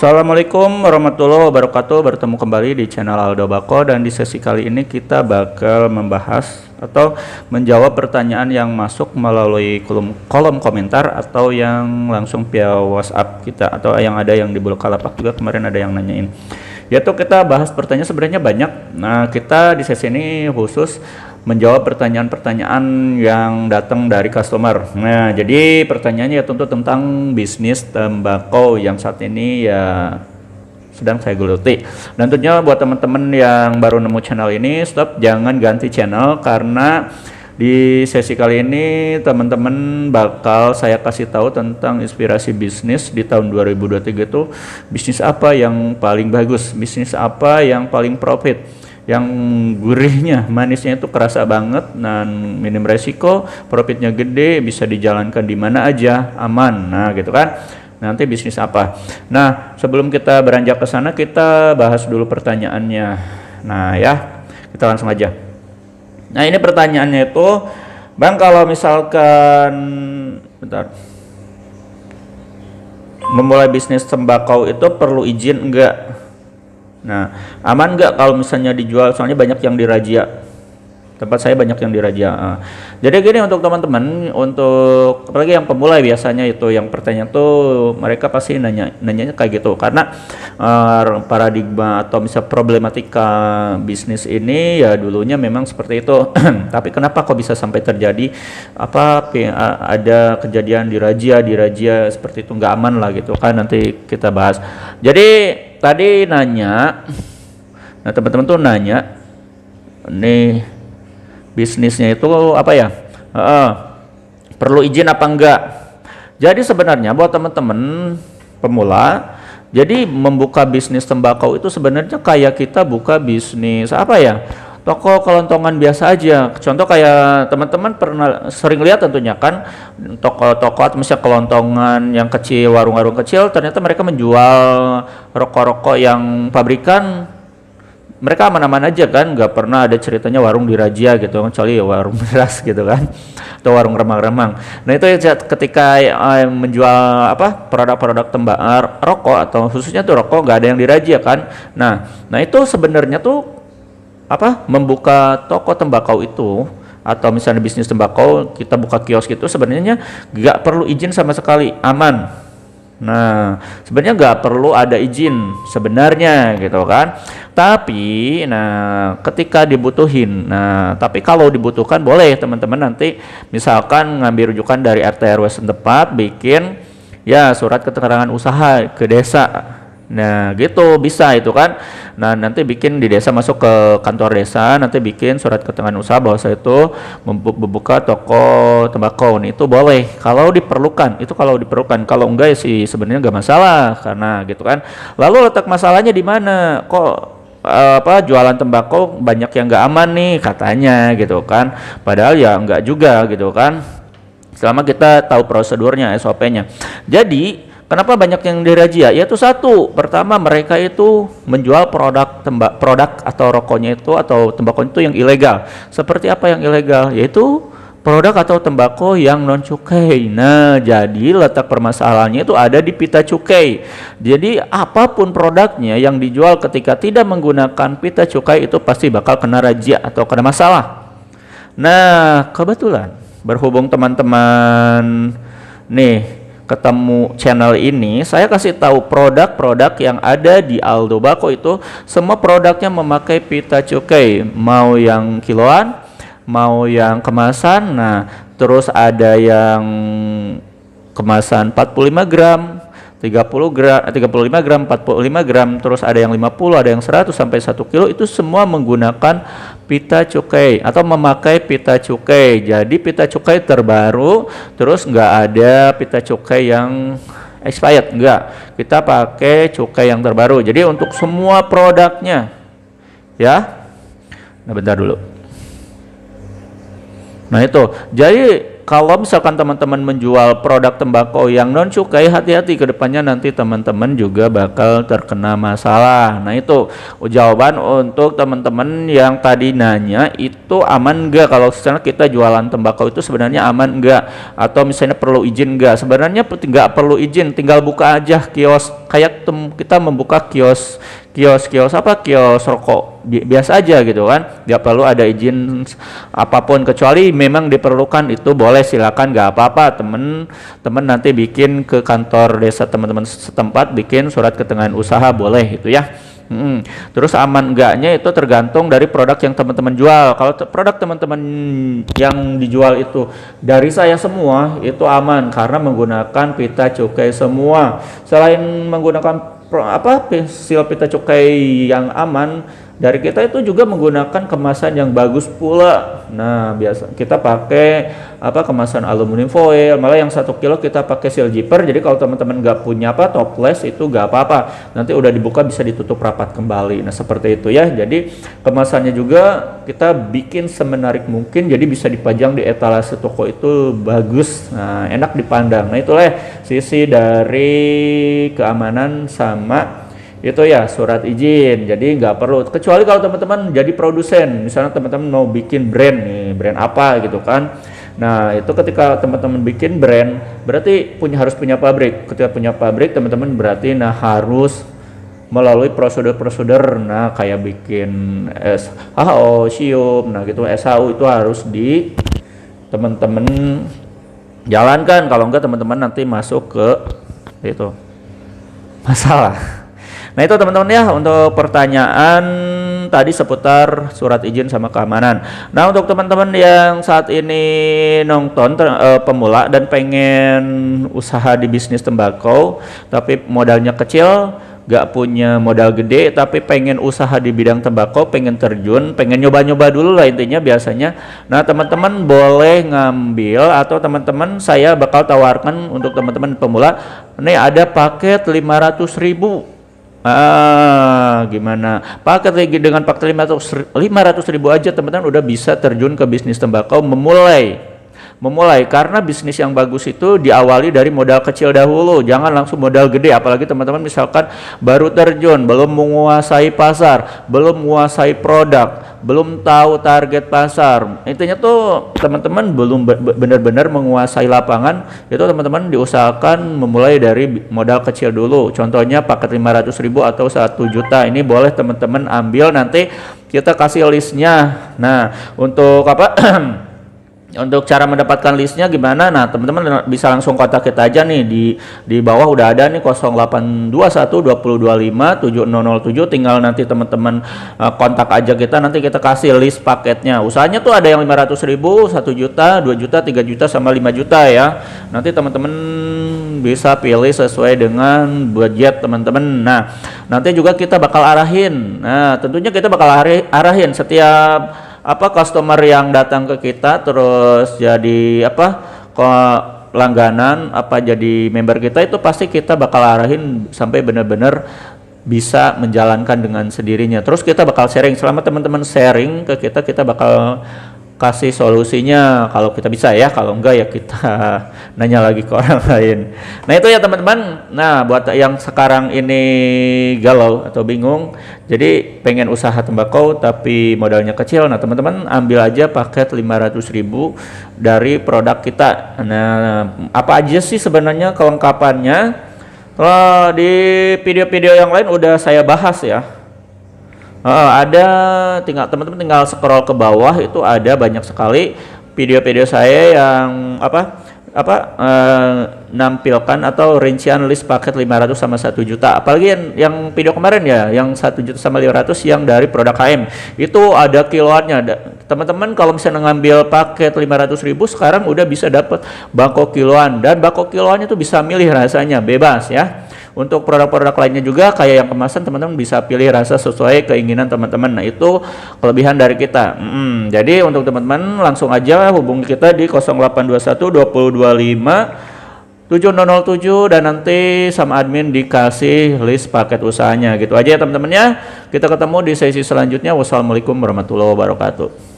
Assalamualaikum warahmatullahi wabarakatuh. Bertemu kembali di channel Aldo Bako, dan di sesi kali ini kita bakal membahas atau menjawab pertanyaan yang masuk melalui kolom komentar atau yang langsung via WhatsApp kita, atau yang ada yang di Bukalapak juga kemarin ada yang nanyain. Yaitu kita bahas pertanyaan sebenarnya banyak. Nah, kita di sesi ini khusus menjawab pertanyaan-pertanyaan yang datang dari customer. Nah, jadi pertanyaannya ya tentu tentang bisnis tembakau yang saat ini ya sedang saya geluti. Dan tentunya buat teman-teman yang baru nemu channel ini, stop, jangan ganti channel, karena di sesi kali ini teman-teman bakal saya kasih tahu tentang inspirasi bisnis di tahun 2023 itu bisnis apa yang paling bagus, bisnis apa yang paling profit, yang gurihnya, manisnya itu kerasa banget, dan minim resiko, profitnya gede, bisa dijalankan di mana aja, aman. Nah, gitu kan. Nanti bisnis apa? Nah, sebelum kita beranjak ke sana, kita bahas dulu pertanyaannya. Nah, ya, kita langsung aja. Nah, ini pertanyaannya itu, Bang, kalau misalkan memulai bisnis tembakau itu perlu izin enggak? Nah, aman nggak kalau misalnya dijual? Soalnya banyak yang dirazia. Tempat saya banyak yang dirazia. Jadi gini, untuk teman-teman, untuk apalagi yang pemula biasanya itu yang pertanyaan tuh mereka pasti nanyanya kayak gitu, karena paradigma atau misal problematika bisnis ini ya dulunya memang seperti itu. Tapi kenapa kok bisa sampai terjadi ada kejadian dirazia seperti itu, nggak aman lah gitu kan, nanti kita bahas. Jadi tadi nanya, nah teman-teman tuh nanya, nih bisnisnya itu apa ya, perlu izin apa enggak? Jadi sebenarnya buat teman-teman pemula, jadi membuka bisnis tembakau itu sebenarnya kayak kita buka bisnis apa ya, toko kelontongan biasa aja. Contoh kayak teman-teman pernah sering lihat tentunya kan, toko-toko atau misalnya kelontongan yang kecil, warung-warung kecil, ternyata mereka menjual rokok-rokok yang pabrikan. Mereka aman-aman aja kan, nggak pernah ada ceritanya warung dirazia gitu, kecuali ya warung beras gitu kan, atau warung remang-remang. Nah, itu ya ketika menjual produk-produk rokok, atau khususnya tuh rokok, nggak ada yang dirazia kan. Nah itu sebenarnya tuh membuka toko tembakau itu, atau misalnya bisnis tembakau, kita buka kios gitu, sebenarnya nggak perlu izin sama sekali, aman. Nah, sebenarnya nggak perlu ada izin sebenarnya gitu kan. Tapi, ketika dibutuhin, tapi kalau dibutuhkan boleh teman-teman nanti misalkan ngambil rujukan dari RT RW setempat, bikin ya surat keterangan usaha ke desa. Nah, gitu bisa itu kan. Nah, nanti bikin di desa, masuk ke kantor desa, nanti bikin surat keterangan usaha bahwa saya itu membuka toko tembakau. Nih, itu boleh kalau diperlukan. Itu kalau diperlukan. Kalau enggak sih sebenarnya enggak masalah, karena gitu kan. Lalu letak masalahnya di mana? Kok jualan tembakau banyak yang enggak aman nih katanya gitu kan. Padahal ya enggak juga gitu kan. Selama kita tahu prosedurnya, SOP-nya. Jadi kenapa banyak yang dirazia? Yaitu satu, pertama mereka itu menjual produk atau rokoknya itu atau tembakau itu yang ilegal. Seperti apa yang ilegal? Yaitu produk atau tembakau yang non cukai. Nah, jadi letak permasalahannya itu ada di pita cukai. Jadi apapun produknya yang dijual ketika tidak menggunakan pita cukai itu pasti bakal kena razia atau kena masalah. Nah, kebetulan berhubung teman-teman nih ketemu channel ini, saya kasih tahu produk-produk yang ada di Aldo Bako itu semua produknya memakai pita cukai, mau yang kiloan, mau yang kemasan. Nah, terus ada yang kemasan 45 gram, 35 gram, 45 gram, terus ada yang 50, ada yang 100 sampai 1 kilo, itu semua menggunakan pita cukai atau memakai pita cukai. Jadi pita cukai terbaru, terus nggak ada pita cukai yang expired, enggak. Kita pakai cukai yang terbaru. Jadi untuk semua produknya ya. Nah, bentar dulu. Nah, itu. Jadi kalau misalkan teman-teman menjual produk tembakau yang non cukai, hati-hati ke depannya, nanti teman-teman juga bakal terkena masalah. Nah itu jawaban untuk teman-teman yang tadi nanya, itu aman enggak kalau misalnya kita jualan tembakau itu sebenarnya aman enggak, atau misalnya perlu izin enggak? Sebenarnya nggak perlu izin, tinggal buka aja kios, kayak kita membuka kios rokok biasa aja gitu kan, nggak perlu ada izin apapun, kecuali memang diperlukan, itu boleh, silakan, nggak apa-apa. Temen nanti bikin ke kantor desa teman-teman setempat, bikin surat keterangan usaha, boleh itu ya. Terus aman enggaknya itu tergantung dari produk yang teman-teman jual. Kalau produk teman-teman yang dijual itu dari saya semua, itu aman karena menggunakan pita cukai semua. Selain menggunakan pensil pita cukai yang aman dari kita, itu juga menggunakan kemasan yang bagus pula. Nah biasa kita pakai kemasan aluminium foil, malah yang 1 kilo kita pakai seal zipper. Jadi kalau teman-teman nggak punya toples, itu nggak apa-apa, nanti udah dibuka bisa ditutup rapat kembali. Nah seperti itu ya. Jadi kemasannya juga kita bikin semenarik mungkin, jadi bisa dipajang di etalase toko itu bagus, nah enak dipandang. Nah itulah sisi dari keamanan sama itu ya, surat izin. Jadi nggak perlu, kecuali kalau teman-teman jadi produsen, misalnya teman-teman mau bikin brand nih, brand apa gitu kan. Nah itu ketika teman-teman bikin brand, berarti harus punya pabrik. Ketika punya pabrik, teman-teman berarti harus melalui prosedur-prosedur, nah kayak bikin SHO, SIUP, nah gitu, SHU itu harus teman-teman jalankan. Kalau enggak teman-teman nanti masuk ke itu masalah. Nah itu teman-teman ya untuk pertanyaan tadi seputar surat izin sama keamanan. Nah untuk teman-teman yang saat ini nonton pemula dan pengen usaha di bisnis tembakau tapi modalnya kecil, gak punya modal gede tapi pengen usaha di bidang tembakau, pengen terjun, pengen nyoba-nyoba dulu lah intinya biasanya. Nah teman-teman boleh ngambil, atau teman-teman saya bakal tawarkan untuk teman-teman pemula, nih ada paket 500.000. Gimana paket lagi, dengan paket 500.000 aja teman-teman udah bisa terjun ke bisnis tembakau, memulai karena bisnis yang bagus itu diawali dari modal kecil dahulu, jangan langsung modal gede. Apalagi teman-teman misalkan baru terjun, belum menguasai pasar, belum menguasai produk, belum tahu target pasar, intinya tuh teman-teman belum benar-benar menguasai lapangan, itu teman-teman diusahakan memulai dari modal kecil dulu. Contohnya paket 500.000 atau 1 juta, ini boleh teman-teman ambil, nanti kita kasih listnya. Nah untuk untuk cara mendapatkan listnya gimana? Nah teman-teman bisa langsung kontak kita aja nih, di bawah udah ada nih 0821 2025 7007, tinggal nanti teman-teman kontak aja kita, nanti kita kasih list paketnya. Usahanya tuh ada yang 500.000, 1 juta, 2 juta, 3 juta sama 5 juta ya. Nanti teman-teman bisa pilih sesuai dengan budget teman-teman. Nah nanti juga kita bakal arahin, nah tentunya kita bakal arahin setiap customer yang datang ke kita terus jadi langganan jadi member kita, itu pasti kita bakal arahin sampai benar-benar bisa menjalankan dengan sendirinya. Terus kita bakal sharing, selama teman-teman sharing ke kita, kita bakal kasih solusinya kalau kita bisa ya, kalau enggak ya kita nanya lagi ke orang lain. Nah itu ya teman-teman. Nah buat yang sekarang ini galau atau bingung, jadi pengen usaha tembakau tapi modalnya kecil, nah teman-teman ambil aja paket 500.000 dari produk kita. Nah apa aja sih sebenarnya kelengkapannya? Kalau di video-video yang lain udah saya bahas ya. Ada, teman-teman tinggal scroll ke bawah, itu ada banyak sekali video-video saya yang nampilkan atau rincian list paket 500 sama 1 juta. Apalagi yang video kemarin ya, yang 1 juta sama 500 yang dari produk HM, itu ada kiloannya. Teman-teman kalau misalnya ngambil paket 500.000 sekarang udah bisa dapat bako kiloan, dan bako kiloannya tuh bisa milih rasanya, bebas ya. Untuk produk-produk lainnya juga kayak yang kemasan, teman-teman bisa pilih rasa sesuai keinginan teman-teman. Nah itu kelebihan dari kita. Jadi untuk teman-teman langsung aja hubungi kita di 0821 2025 7007 dan nanti sama admin dikasih list paket usahanya. Gitu aja ya teman-teman ya. Kita ketemu di sesi selanjutnya. Wassalamualaikum warahmatullahi wabarakatuh.